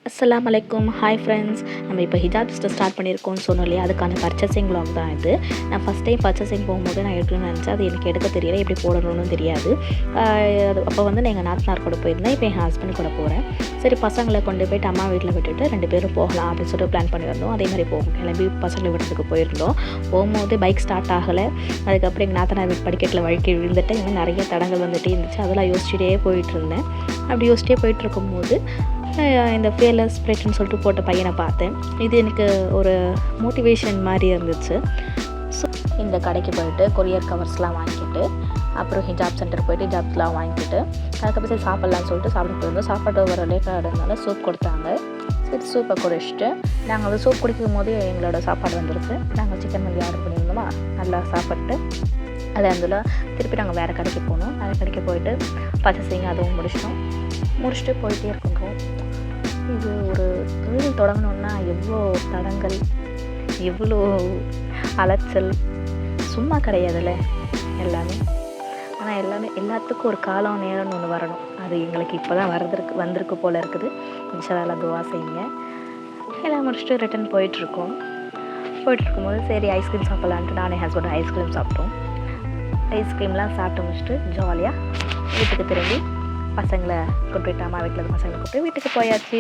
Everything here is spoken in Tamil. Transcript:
அஸ்ஸலாமு அலைக்கும். ஹாய் ஃப்ரெண்ட்ஸ், நம்ம இப்போ ஹிஜாப் பிஸ்னஸ் ஸ்டார்ட் பண்ணியிருக்கோம்னு சொன்னோம் இல்லையா, அதுக்கான பர்ச்சேசிங் vlog தான் இது. நான் ஃபஸ்ட் டைம் பர்ச்சேசிங் போகும்போது நான் எடுக்கணும்னு நினச்சேன். அது எனக்கு எடுக்க தெரியல, எப்படி போடணும்னு தெரியாது. அப்போ வந்து நான் எங்கள் நாத்தனார் கூட போயிருந்தேன். இப்போ என் ஹஸ்பண்ட் கூட போகிறேன். சரி, பசங்களை கொண்டு போய்ட்டு அம்மா வீட்டில் விட்டுட்டு 2 பேரும் போகலாம் அப்படின்னு சொல்லிட்டு பிளான் பண்ணியிருந்தோம். அதே மாதிரி கிளம்பி பசங்களை விடுறதுக்கு போயிருந்தோம். போகும்போது பைக் ஸ்டார்ட் ஆகலை. அதுக்கப்புறம் எங்கள் நாத்தனார் வீட்டு படிக்கட்டில் வழுக்கி விழுந்துட்டு இன்னும் நிறைய தடங்கள் வந்துகிட்டே இருந்துச்சு. அதெல்லாம் யோசிச்சுட்டே போயிட்டுருந்தேன். அப்படி யோசிச்சிட்டே போயிட்டுருக்கும்போது இந்த ஃபியர்லெஸ் ஸ்பிரிட்னு சொல்லிட்டு போட்ட பையனை பார்த்தேன். இது எனக்கு ஒரு மோட்டிவேஷன் மாதிரி இருந்துச்சு. ஸோ இந்த கடைக்கு போயிட்டு கொரியர் கவர்ஸ்லாம் வாங்கிக்கிட்டு, அப்புறம் ஹிஜாப் சென்டர் போய்ட்டு ஹிஜாப்ஸ்லாம் வாங்கிக்கிட்டு, அதுக்கப்புறம் சரி சாப்பிட்லான்னு சொல்லிட்டு சாப்பிட போயிருந்தோம். சாப்பாடு வர லேட்டாக இருந்தனால சூப் கொடுத்தாங்க. சரி, சூப்பை குடிச்சிட்டு நாங்கள் வந்து சூப் குடிக்கும் போது எங்களோட சாப்பாடு வந்துருக்கு. நாங்கள் சிக்கன் மல்லி ஆர்டர் பண்ணியிருந்தோமா, நல்லா சாப்பிட்டு அது அதில் திருப்பி நாங்கள் வேறு கடைக்கு போனோம். வேறு கடைக்கு போயிட்டு பர்ச்சேசிங் அதுவும் முடிச்சுட்டு போயிட்டே இருக்கோம். இது ஒரு தொழில் தொடங்கணுன்னா எவ்வளோ தடங்கள், எவ்வளோ அலைச்சல், சும்மா கிடையாதுல்ல எல்லாமே. ஆனால் எல்லாத்துக்கும் ஒரு காலம் நேரம்னு ஒன்று வரணும். அது எங்களுக்கு இப்போ தான் வந்திருக்கு போல் இருக்குது. இன்ஷாஅல்லாஹ் துவா செய்யுங்க. எல்லாம் முடிச்சுட்டு ரிட்டன் போயிட்டுருக்கும்போது சரி ஐஸ்கிரீம் சாப்பிட்லான்ட்டு நானே ஹஸ்பண்ட் ஐஸ்கிரீம் சாப்பிட்டோம். ஐஸ்கிரீம்லாம் சாப்பிட்டு முடிச்சுட்டு ஜாலியாக வீட்டுக்கு திரும்பி பசங்களை கூப்பிட்டு அம்மா வீட்டில் பசங்களை கூப்பிட்டு வீட்டுக்கு போயாச்சு.